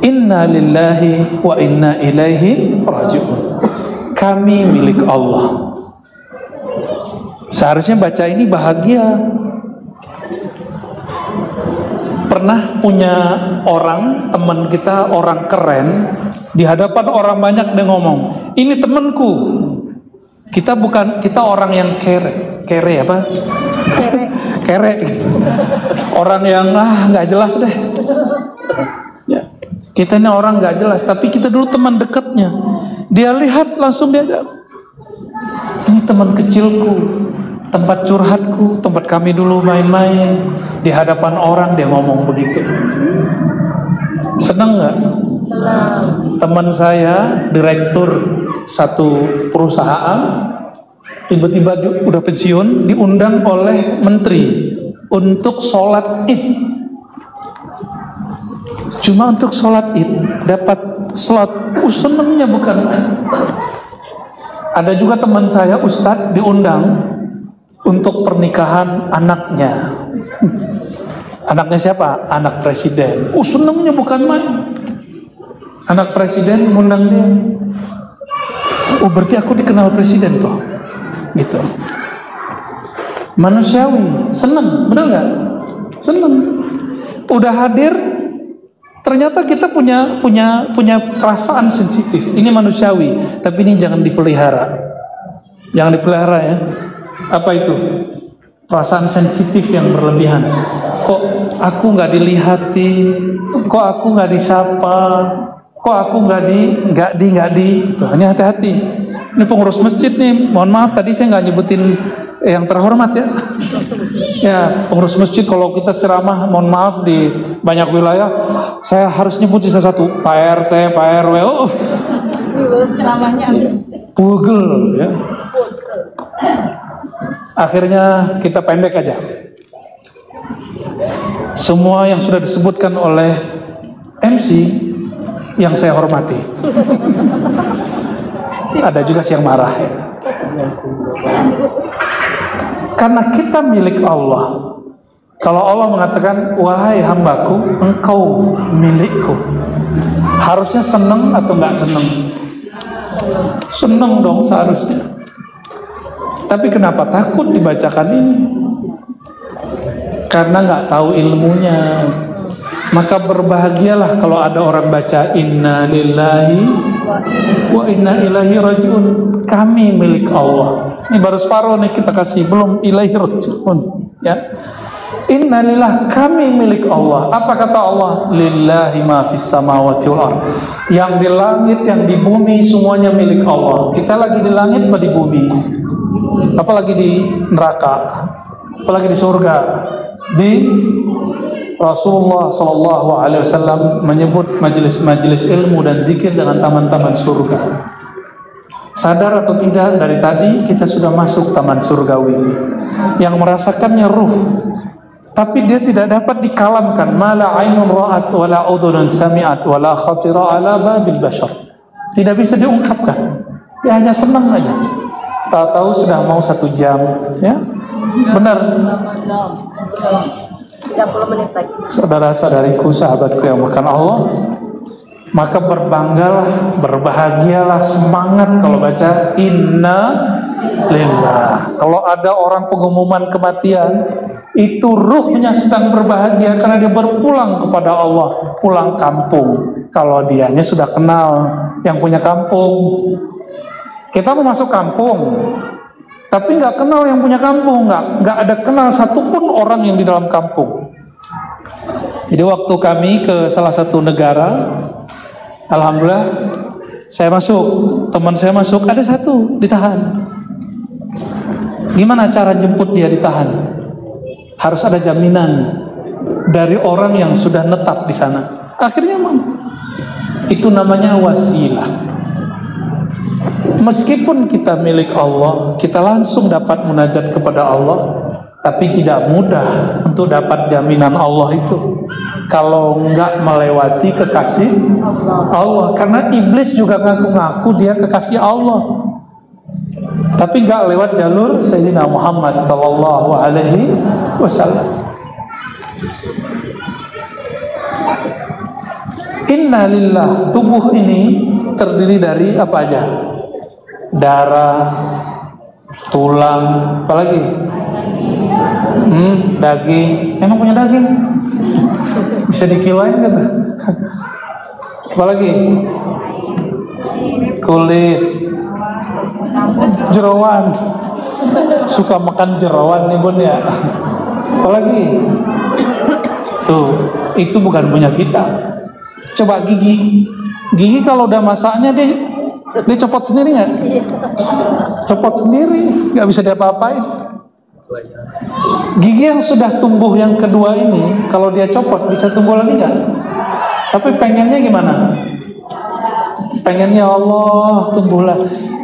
Inna lillahi wa inna ilaihi raji'un. Kami milik Allah. Seharusnya baca ini bahagia. Pernah punya orang, teman kita, orang keren, di hadapan orang banyak dia ngomong, ini temanku. Kita orang yang kere apa? Kere gitu. Orang yang nggak jelas deh. Ya. Kita ini orang nggak jelas, tapi kita dulu teman dekatnya. Dia lihat langsung dia, ini teman kecilku, tempat curhatku, tempat kami dulu main-main. Di hadapan orang dia ngomong begitu. Senang nggak? Senang. Teman saya direktur satu perusahaan, tiba-tiba udah pensiun, diundang oleh menteri untuk sholat Id. Cuma untuk sholat Id dapat slot. Senangnya bukan main. Ada juga teman saya Ustadz diundang untuk pernikahan anaknya. Anaknya siapa? Anak presiden. Senangnya bukan main. Anak presiden mengundang dia. Berarti aku dikenal presiden tuh. Gitu. Manusiawi, senang, benar nggak? Senang. Udah hadir, ternyata kita punya perasaan sensitif. Ini manusiawi, tapi ini jangan dipelihara. Jangan dipelihara ya. Apa itu? Perasaan sensitif yang berlebihan. Kok aku nggak dilihati? Kok aku nggak disapa? Kok aku nggak di? Gitu. Hanya hati-hati. Ini pengurus masjid nih. Mohon maaf tadi saya nggak nyebutin yang terhormat ya. Ya pengurus masjid kalau kita ceramah, mohon maaf di banyak wilayah saya harus nyebut satu-satu. Pak RT, Pak RW. Ceramahnya pugel ya. Akhirnya kita pendek aja. Semua yang sudah disebutkan oleh MC yang saya hormati. Ada juga yang marah ya. Karena kita milik Allah. Kalau Allah mengatakan, wahai hambaku, engkau milikku, harusnya seneng atau nggak seneng? Seneng dong seharusnya. Tapi kenapa takut dibacakan ini? Karena nggak tahu ilmunya. Maka berbahagialah kalau ada orang baca Inna lillahi wa inna ilaihi raji'un. Kami milik Allah. Ini baru separuh nih kita kasih, belum ilaihi raji'un ya. Inna lillah, kami milik Allah. Apa kata Allah? Lillahi ma fis samawati wal ardh. Yang di langit, yang di bumi semuanya milik Allah. Kita lagi di langit apa di bumi? Apalagi di neraka? Apalagi di surga? Di Rasulullah SAW menyebut majelis-majelis ilmu dan zikir dengan taman-taman surga. Sadar atau tidak, dari tadi kita sudah masuk taman surgawi yang merasakannya ruh, tapi dia tidak dapat dikalamkan. Mala ainun ra'at wala udhunun sami'at wala khatira ala babil bashar. Tidak bisa diungkapkan. Dia hanya senang aja. Tahu-tahu sudah mau 1 jam, ya. Benar. 30 menit lagi. Saudara-saudariku, sahabatku yang makan Allah, maka berbanggalah, berbahagialah, semangat kalau baca Inna lillah. Kalau ada orang pengumuman kematian, itu ruhnya sedang berbahagia karena dia berpulang kepada Allah, pulang kampung. Kalau dianya sudah kenal yang punya kampung. Kita mau masuk kampung, tapi nggak kenal yang punya kampung, nggak ada kenal satupun orang yang di dalam kampung. Jadi waktu kami ke salah satu negara, alhamdulillah saya masuk, teman saya masuk, ada satu ditahan. Gimana cara jemput dia ditahan? Harus ada jaminan dari orang yang sudah netap di sana. Akhirnya itu namanya wasilah. Meskipun kita milik Allah, kita langsung dapat munajat kepada Allah, tapi tidak mudah untuk dapat jaminan Allah itu kalau nggak melewati kekasih Allah. Karena iblis juga ngaku-ngaku dia kekasih Allah, tapi nggak lewat jalur Sayyidina Muhammad sallallahu alaihi wasallam. Inna lillah, tubuh ini terdiri dari apa aja? Darah, tulang, apalagi? Daging. Emang punya daging? Bisa dikilain kata. Apalagi? Kulit, jerawan. Suka makan jerawan nih Bun ya. Apalagi? Tuh, itu bukan punya kita. Coba gigi. Gigi kalau udah masaknya dia copot sendiri nggak? Copot sendiri, nggak bisa diapa-apain. Gigi yang sudah tumbuh yang kedua ini, kalau dia copot bisa tumbuh lagi nggak? Tapi pengennya gimana? Pengennya Allah tumbuhlah.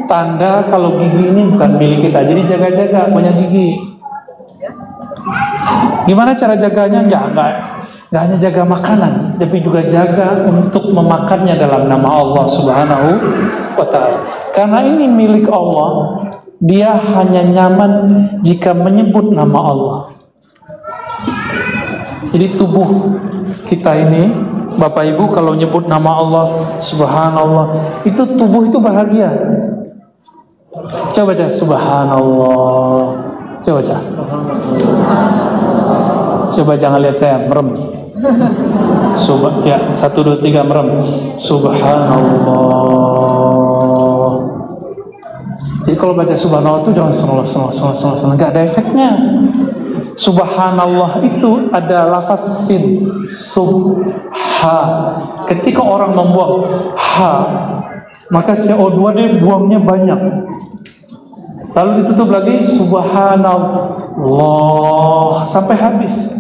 Tanda kalau gigi ini bukan milik kita. Jadi jaga-jaga punya gigi. Gimana cara jaganya? Nggak hanya jaga makanan, tapi juga jaga untuk memakannya dalam nama Allah Subhanahu wa Ta'ala. Karena ini milik Allah, dia hanya nyaman jika menyebut nama Allah. Jadi tubuh kita ini, Bapak Ibu, kalau nyebut nama Allah Subhanallah, itu tubuh itu bahagia. Coba baca Subhanallah. Coba baca. Coba jangan lihat saya merem. Ya, 1, 2, 3 merem. Subhanallah. Jadi kalau baca Subhanallah itu jangan subhanallah, nggak ada efeknya. Subhanallah itu ada lafaz sin, subha. Ketika orang membuang ha, maka CO2 dia buangnya banyak. Lalu ditutup lagi subhanallah sampai habis.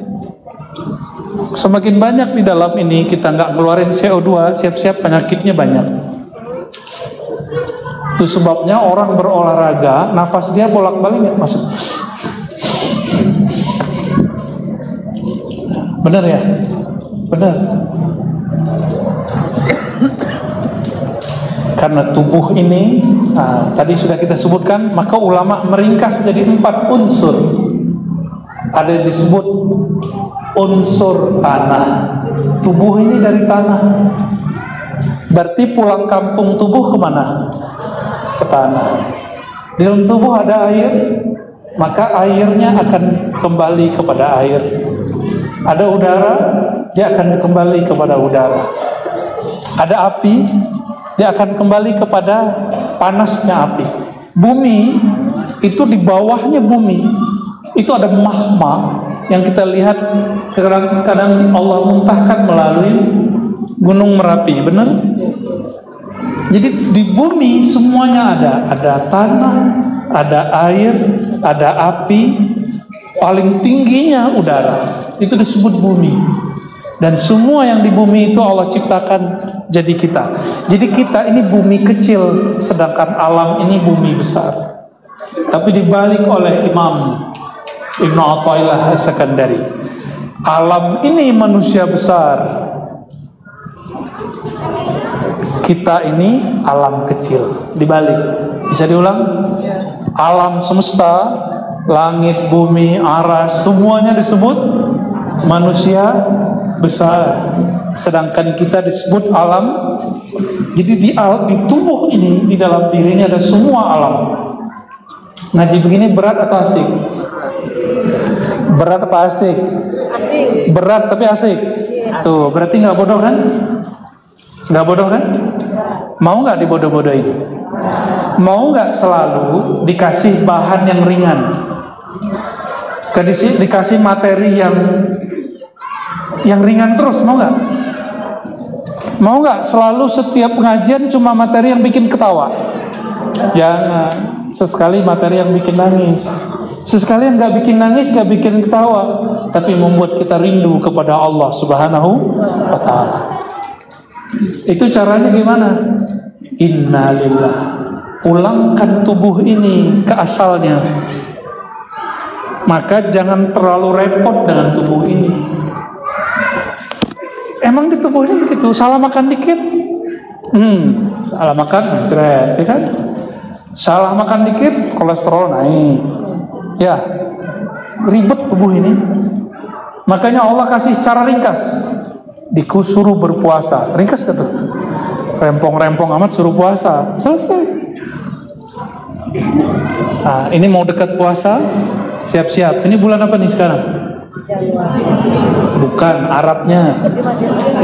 Semakin banyak di dalam ini kita nggak ngeluarin CO2, siap-siap penyakitnya banyak. Itu sebabnya orang berolahraga, nafas dia bolak-balik nggak masuk. Benar ya? Benar. Karena tubuh ini tadi sudah kita sebutkan, maka ulama meringkas jadi 4 unsur. Ada yang disebut unsur tanah. Tubuh ini dari tanah. Berarti pulang kampung tubuh kemana? Ke tanah. Di dalam tubuh ada air, maka airnya akan kembali kepada air. Ada udara, dia akan kembali kepada udara. Ada api, dia akan kembali kepada panasnya api. Bumi, itu di bawahnya bumi, itu ada magma yang kita lihat kadang-kadang Allah muntahkan melalui Gunung Merapi, benar? Jadi di bumi semuanya ada tanah, ada air, ada api, paling tingginya udara. Itu disebut bumi. Dan semua yang di bumi itu Allah ciptakan jadi kita. Jadi kita ini bumi kecil, sedangkan alam ini bumi besar. Tapi dibalik oleh Imam Ibnu Athaillah As-Sakandari, alam ini manusia besar, kita ini alam kecil. Dibalik, bisa diulang? Alam semesta, langit, bumi, aras, semuanya disebut manusia besar, sedangkan kita disebut alam. Jadi di tubuh ini, di dalam dirinya ada semua alam. Ngaji begini berat atau asik? Berat apa asik? Berat tapi asik. Tuh, berarti nggak bodoh kan? Nggak bodoh kan? Mau nggak dibodoh-bodohin? Mau nggak selalu dikasih bahan yang ringan? Dikasih materi yang ringan terus, mau nggak? Mau nggak selalu setiap pengajian cuma materi yang bikin ketawa? Jangan. Sesekali materi yang bikin nangis, sesekali yang nggak bikin nangis, nggak bikin ketawa, tapi membuat kita rindu kepada Allah Subhanahu wa Ta'ala. Itu caranya gimana? Innalillah. Pulangkan tubuh ini ke asalnya. Maka jangan terlalu repot dengan tubuh ini. Emang di tubuh ini begitu, salah makan dikit, salah makan, ya kan? Salah makan dikit, kolesterol naik. Ya, ribet tubuh ini. Makanya Allah kasih cara ringkas. disuruh berpuasa. Ringkas gak tuh? Rempong-rempong amat suruh puasa, selesai. Nah, ini mau dekat puasa, siap-siap. Ini bulan apa nih sekarang? Bukan, Arabnya.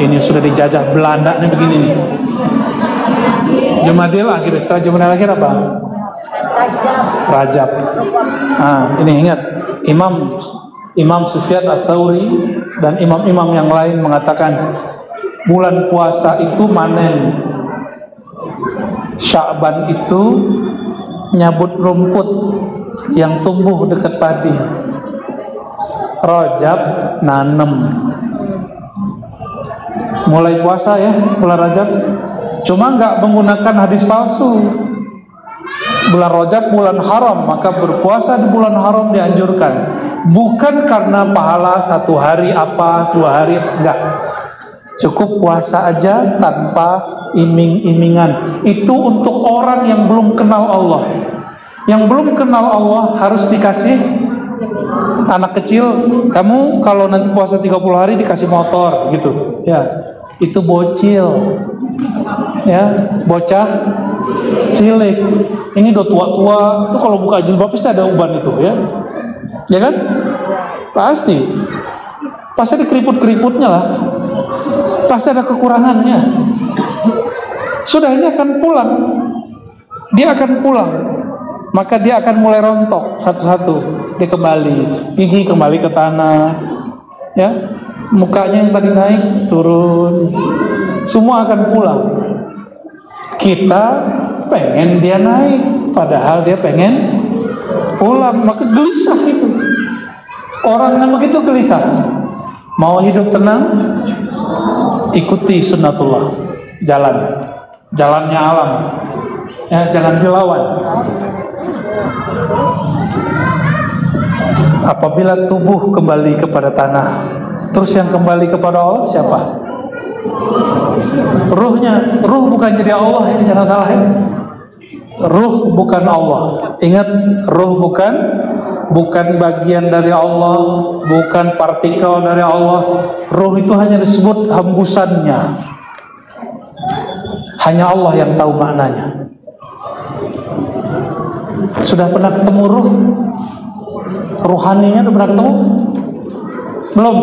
Ini sudah dijajah Belanda nih, begini nih. Jumadil akhir, setelah Jumadil akhir apa? Rajab. Nah, ini ingat, Imam Sufyan Ats-Tsauri dan imam-imam yang lain mengatakan bulan puasa itu manen, Sya'ban itu nyabut rumput yang tumbuh dekat padi, Rajab nanem. Mulai puasa ya bulan Rajab, cuma nggak menggunakan hadis palsu. Bulan Rajab bulan haram, maka berpuasa di bulan haram dianjurkan. Bukan karena pahala satu hari apa, 2 hari, enggak. Cukup puasa aja tanpa iming-imingan. Itu untuk orang yang belum kenal Allah. Yang belum kenal Allah harus dikasih. Anak kecil, kamu kalau nanti puasa 30 hari dikasih motor gitu. Ya, itu bocil. Ya, bocah cilik. Ini udah tua-tua, itu kalau buka jilbab pasti ada uban itu ya. Ya kan? Pasti ada keriput-keriputnya lah. Pasti ada kekurangannya. Sudah, ini akan pulang. Dia akan pulang. Maka dia akan mulai rontok satu-satu. Dia kembali, gigi kembali ke tanah. Ya, mukanya yang tadi naik turun. Semua akan pulang. Kita pengen dia naik, padahal dia pengen pulang. Maka gelisah itu. Orang yang begitu gelisah. Mau hidup tenang, ikuti sunnatullah. Jalannya alam. Ya, jangan dilawan. Apabila tubuh kembali kepada tanah, terus yang kembali kepada Allah siapa? Ruhnya. Ruh bukan jadi Allah ya, jangan salah ya. Ruh bukan Allah. Ingat, ruh bukan bagian dari Allah, bukan partikel dari Allah. Ruh itu hanya disebut hembusannya. Hanya Allah yang tahu maknanya. Sudah pernah ketemu ruh? Ruhaninya udah pernah ketemu? Belum?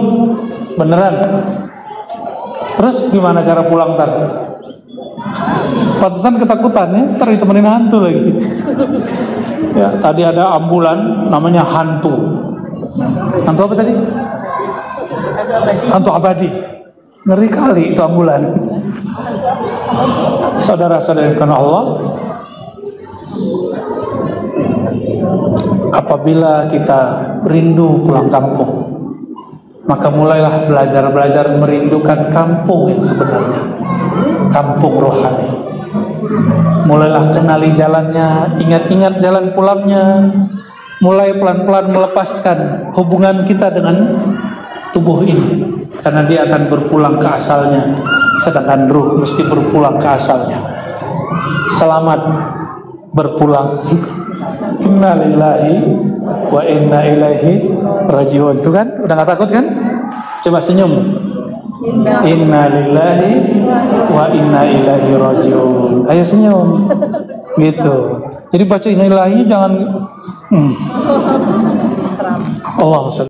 Beneran? Terus gimana cara pulang ntar? Pantesan ketakutan ya, ntar ditemenin hantu lagi. Ya, tadi ada ambulan namanya hantu. Hantu apa tadi? Hantu abadi. Ngeri kali itu ambulan. Saudara-saudara karena Allah, apabila kita rindu pulang kampung, maka mulailah belajar merindukan kampung yang sebenarnya, kampung rohani. Mulailah kenali jalannya, ingat-ingat jalan pulangnya. Mulai pelan-pelan melepaskan hubungan kita dengan tubuh ini, karena dia akan berpulang ke asalnya, sedangkan ruh mesti berpulang ke asalnya. Selamat berpulang. Inna lillahi wa inna ilaihi rajiun. Tuh kan, udah gak takut kan? Coba senyum. Inna lillahi wa inna ilaihi rajiun. Ayo senyum. Gitu. Jadi baca inna lillahi jangan Allah